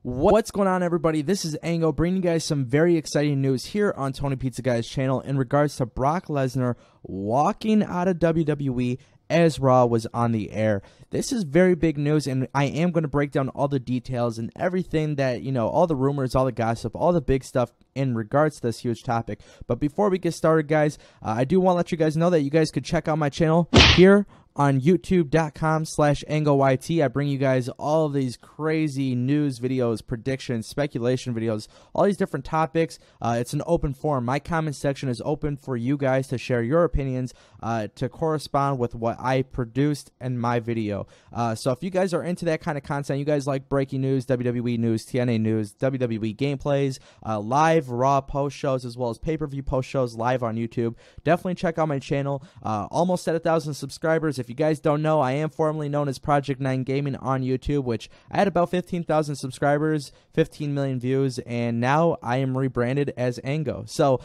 What's going on, everybody? This is Ango bringing you guys some very exciting news here on Tony Pizza Guy's channel in regards to Brock Lesnar walking out of WWE as Raw was on the air. This is very big news, and I am going to break down all the details and everything that, all the rumors, all the gossip, all the big stuff in regards to this huge topic. But before we get started, guys, I do want to let you guys know that you guys could check out my channel here on youtube.com/AngoYT. I bring you guys all of these crazy news videos, predictions, speculation videos, all these different topics. It's an open forum. My comment section is open for you guys to share your opinions to correspond with what I produced in my video. So if you guys are into that kind of content, you guys like breaking news, WWE news, TNA news, WWE gameplays, live Raw post shows, as well as pay-per-view post shows live on YouTube, definitely check out my channel. Almost at 1,000 subscribers. If you guys don't know, I am formerly known as Project 9 Gaming on YouTube, which I had about 15,000 subscribers, 15 million views, and now I am rebranded as Ango. So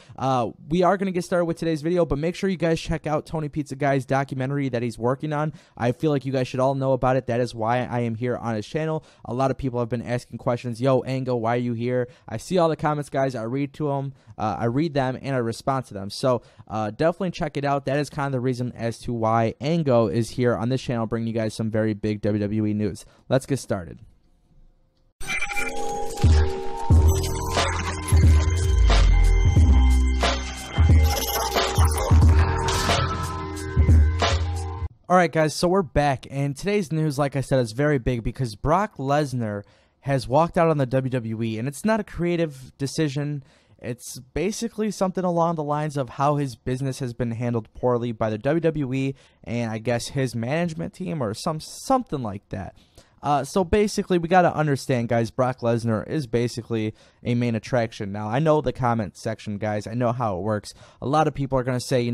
we are going to get started with today's video, but make sure you guys check out Tony Pizza Guy's documentary that he's working on. I feel like you guys should all know about it. That is why I am here on his channel. A lot of people have been asking questions. Yo, Ango, why are you here? I see all the comments, guys. I read to them. I read them and I respond to them. So definitely check it out. That is kind of the reason as to why Ango is here on this channel, bringing you guys some very big WWE news. Let's get started. Alright, guys, so we're back, and today's news, like I said, is very big because Brock Lesnar has walked out on the WWE, and it's not a creative decision. It's basically something along the lines of how his business has been handled poorly by the WWE and I guess his management team or something like that. So basically, we got to understand, guys, Brock Lesnar is basically a main attraction. Now, I know the comment section, guys. I know how it works. A lot of people are going to say,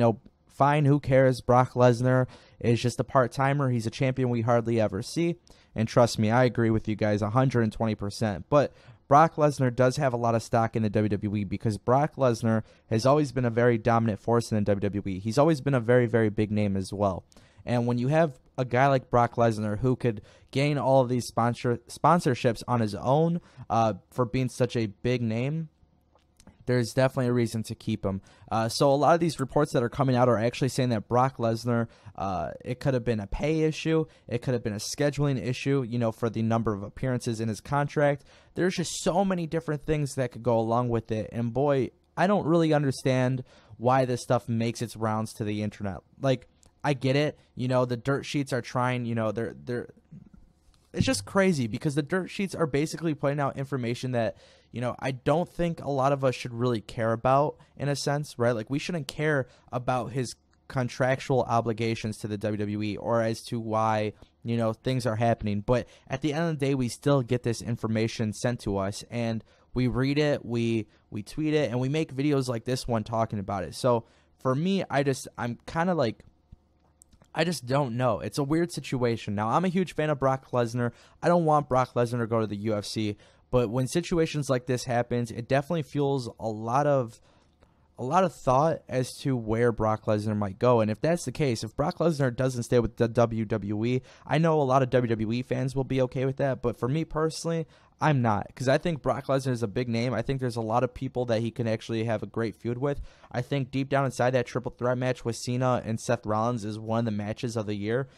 fine, who cares? Brock Lesnar is just a part-timer. He's a champion we hardly ever see. And trust me, I agree with you guys 120%. But Brock Lesnar does have a lot of stock in the WWE because Brock Lesnar has always been a very dominant force in the WWE. He's always been a very, very big name as well. And when you have a guy like Brock Lesnar who could gain all of these sponsorships on his own for being such a big name, there's definitely a reason to keep him. So a lot of these reports that are coming out are actually saying that Brock Lesnar, it could have been a pay issue. It could have been a scheduling issue, for the number of appearances in his contract. There's just so many different things that could go along with it. And boy, I don't really understand why this stuff makes its rounds to the internet. Like, I get it. The dirt sheets are trying, it's just crazy because the dirt sheets are basically putting out information that, I don't think a lot of us should really care about in a sense, right? Like, we shouldn't care about his contractual obligations to the WWE or as to why, things are happening. But at the end of the day, we still get this information sent to us and we read it, we tweet it, and we make videos like this one talking about it. So for me, I'm kind of like, I just don't know. It's a weird situation. Now, I'm a huge fan of Brock Lesnar. I don't want Brock Lesnar to go to the UFC, but when situations like this happens, it definitely fuels a lot of thought as to where Brock Lesnar might go. And if that's the case, if Brock Lesnar doesn't stay with the WWE, I know a lot of WWE fans will be okay with that, but for me personally, I'm not, because I think Brock Lesnar is a big name. I think there's a lot of people that he can actually have a great feud with. I think deep down inside, that triple threat match with Cena and Seth Rollins is one of the matches of the year.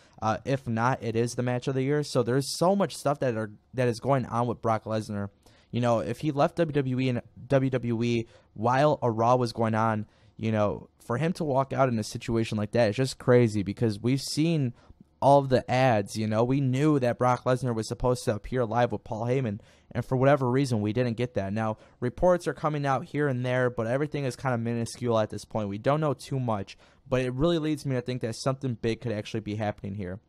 If not, it is the match of the year. So there's so much stuff that is going on with Brock Lesnar. If he left WWE while a Raw was going on, for him to walk out in a situation like that is just crazy because we've seen all of the ads. We knew that Brock Lesnar was supposed to appear live with Paul Heyman, and for whatever reason, we didn't get that. Now, reports are coming out here and there, but everything is kind of minuscule at this point. We don't know too much, but it really leads me to think that something big could actually be happening here.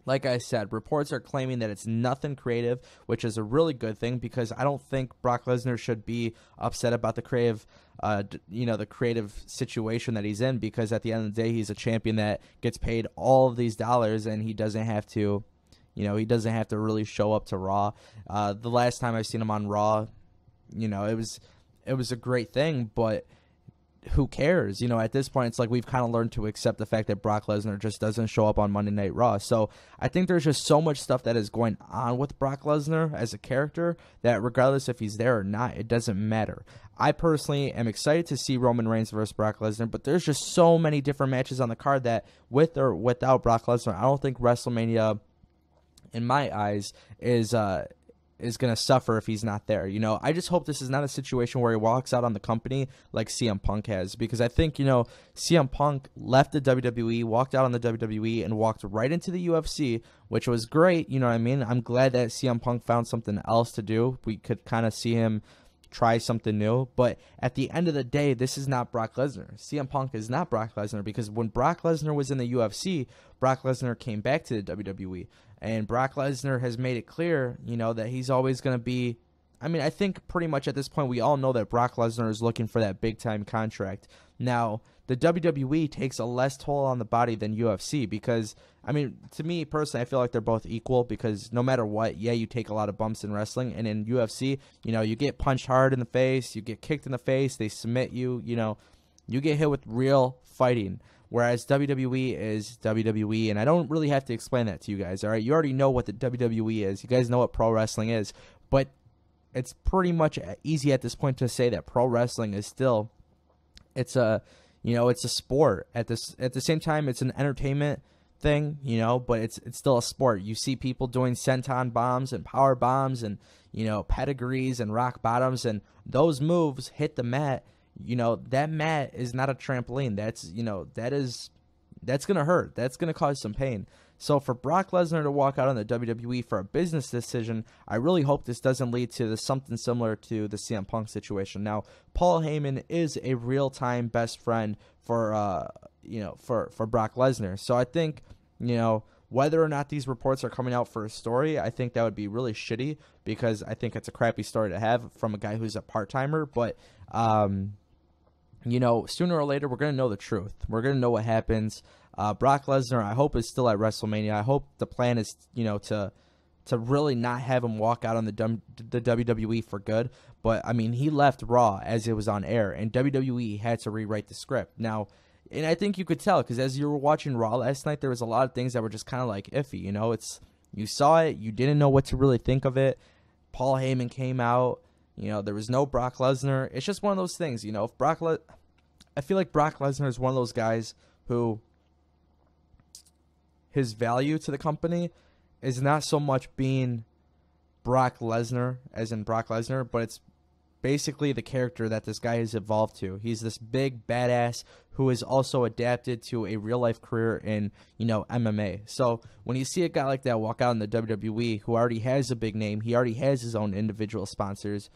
Like I said, reports are claiming that it's nothing creative, which is a really good thing because I don't think Brock Lesnar should be upset about the creative, the creative situation that he's in, because at the end of the day, he's a champion that gets paid all of these dollars and he doesn't have to, he doesn't have to really show up to Raw. The last time I've seen him on Raw, it was a great thing, but who cares? You know, at this point, it's like we've kind of learned to accept the fact that Brock Lesnar just doesn't show up on Monday Night Raw. So I think there's just so much stuff that is going on with Brock Lesnar as a character that regardless if he's there or not, it doesn't matter. I personally am excited to see Roman Reigns versus Brock Lesnar, but there's just so many different matches on the card that with or without Brock Lesnar, I don't think WrestleMania, in my eyes, is going to suffer if he's not there. You know, I just hope this is not a situation where he walks out on the company like CM Punk has, because I think, you know, CM Punk left the WWE, walked out on the WWE, and walked right into the UFC, which was great. You know what I mean? I'm glad that CM Punk found something else to do. We could kind of see him try something new, but at the end of the day, this is not Brock Lesnar. CM Punk is not Brock Lesnar, because when Brock Lesnar was in the UFC, Brock Lesnar came back to the WWE, and Brock Lesnar has made it clear, you know, that he's always going to be, I mean, I think pretty much at this point we all know that Brock Lesnar is looking for that big time contract. Now, the WWE takes a less toll on the body than UFC, because, I mean, to me personally, I feel like they're both equal, because no matter what, yeah, you take a lot of bumps in wrestling, and in UFC, you know, you get punched hard in the face, you get kicked in the face, they submit you, you know, you get hit with real fighting, whereas WWE is WWE, and I don't really have to explain that to you guys, all right? You already know what the WWE is. You guys know what pro wrestling is, but it's pretty much easy at this point to say that pro wrestling is still, it's a, you know, it's a sport. At the same time, it's an entertainment thing, you know, but it's still a sport. You see people doing senton bombs and power bombs and, you know, pedigrees and rock bottoms, and those moves hit the mat. You know, that mat is not a trampoline. That's, you know, that's going to hurt. That's going to cause some pain. So for Brock Lesnar to walk out on the WWE for a business decision, I really hope this doesn't lead to something similar to the CM Punk situation. Now, Paul Heyman is a real-time best friend for, you know, for Brock Lesnar. So I think, you know, whether or not these reports are coming out for a story, I think that would be really shitty, because I think it's a crappy story to have from a guy who's a part-timer. But, you know, sooner or later, we're going to know the truth. We're going to know what happens. Brock Lesnar, I hope, is still at WrestleMania. I hope the plan is, you know, to really not have him walk out on the WWE for good. But, I mean, he left Raw as it was on air, and WWE had to rewrite the script. Now, and I think you could tell, because as you were watching Raw last night, there was a lot of things that were just kind of like iffy. You know, you saw it, you didn't know what to really think of it. Paul Heyman came out. You know, there was no Brock Lesnar. It's just one of those things, you know. I feel like Brock Lesnar is one of those guys who his value to the company is not so much being Brock Lesnar, as in Brock Lesnar, but it's basically the character that this guy has evolved to. He's this big badass who is also adapted to a real-life career in, you know, MMA. So when you see a guy like that walk out in the WWE who already has a big name, he already has his own individual sponsors,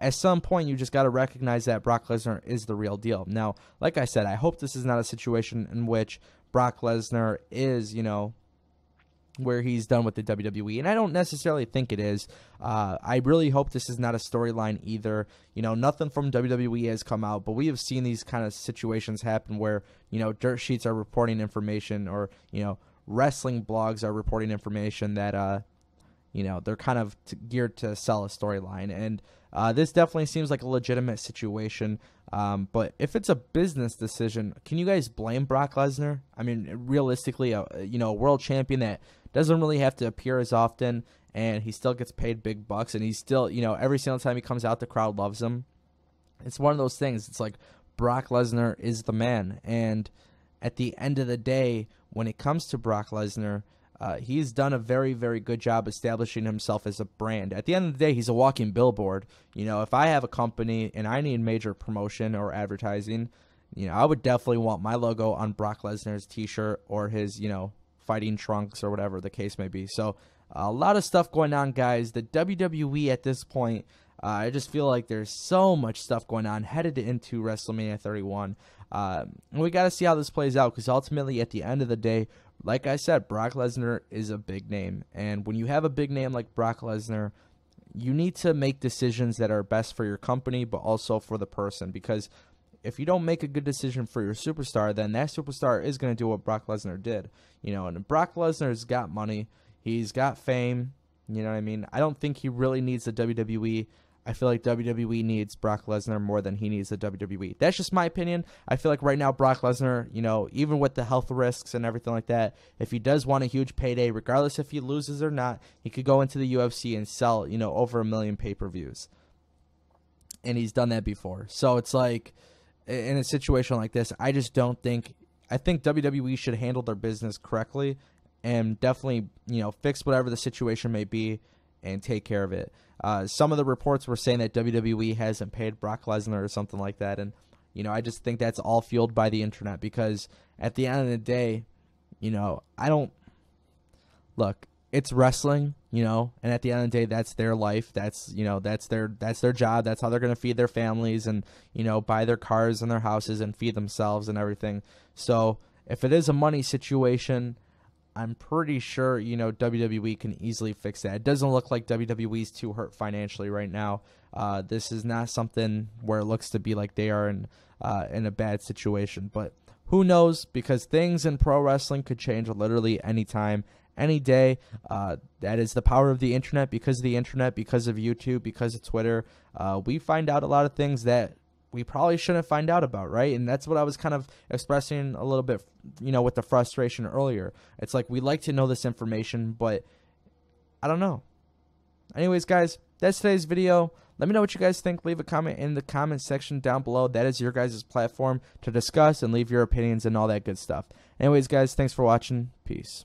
at some point you just got to recognize that Brock Lesnar is the real deal. Now, like I said, I hope this is not a situation in which Brock Lesnar is, you know, where he's done with the WWE, and I don't necessarily think it is. I really hope this is not a storyline either. You know, nothing from WWE has come out, but we have seen these kind of situations happen where, you know, dirt sheets are reporting information, or, you know, wrestling blogs are reporting information that, you know, they're kind of geared to sell a storyline, and this definitely seems like a legitimate situation. But if it's a business decision, can you guys blame Brock Lesnar? I mean, realistically, you know, a world champion that doesn't really have to appear as often, and he still gets paid big bucks, and he's still, you know, every single time he comes out, the crowd loves him. It's one of those things. It's like Brock Lesnar is the man, and at the end of the day, when it comes to Brock Lesnar, he's done a very, very good job establishing himself as a brand. At the end of the day, he's a walking billboard. You know, if I have a company and I need major promotion or advertising, you know, I would definitely want my logo on Brock Lesnar's t-shirt or his, you know, fighting trunks or whatever the case may be. So a lot of stuff going on, guys. The WWE at this point, I just feel like there's so much stuff going on headed into WrestleMania 31. And we got to see how this plays out, because ultimately at the end of the day, like I said, Brock Lesnar is a big name. And when you have a big name like Brock Lesnar, you need to make decisions that are best for your company, but also for the person. Because if you don't make a good decision for your superstar, then that superstar is going to do what Brock Lesnar did. You know, and Brock Lesnar's got money. He's got fame. You know what I mean? I don't think he really needs the WWE. I feel like WWE needs Brock Lesnar more than he needs the WWE. That's just my opinion. I feel like right now Brock Lesnar, you know, even with the health risks and everything like that, if he does want a huge payday, regardless if he loses or not, he could go into the UFC and sell, you know, over 1 million pay-per-views. And he's done that before. So it's like, in a situation like this, I just don't think, I think WWE should handle their business correctly and definitely, you know, fix whatever the situation may be and take care of it. Some of the reports were saying that WWE hasn't paid Brock Lesnar or something like that. And, you know, I just think that's all fueled by the internet, because at the end of the day, you know, look, it's wrestling, you know, and at the end of the day, that's their life. That's, you know, that's their job. That's how they're going to feed their families and, you know, buy their cars and their houses and feed themselves and everything. So if it is a money situation, I'm pretty sure, you know, WWE can easily fix that. It doesn't look like WWE's too hurt financially right now. This is not something where it looks to be like they are in a bad situation. But who knows? Because things in pro wrestling could change literally anytime, any day. That is the power of the internet. Because of the internet, because of YouTube, because of Twitter, we find out a lot of things that we probably shouldn't find out about, right? And that's what I was kind of expressing a little bit, you know, with the frustration earlier. It's like we like to know this information, but I don't know. Anyways, guys, that's today's video. Let me know what you guys think. Leave a comment in the comment section down below. That is your guys' platform to discuss and leave your opinions and all that good stuff. Anyways, guys, thanks for watching. Peace.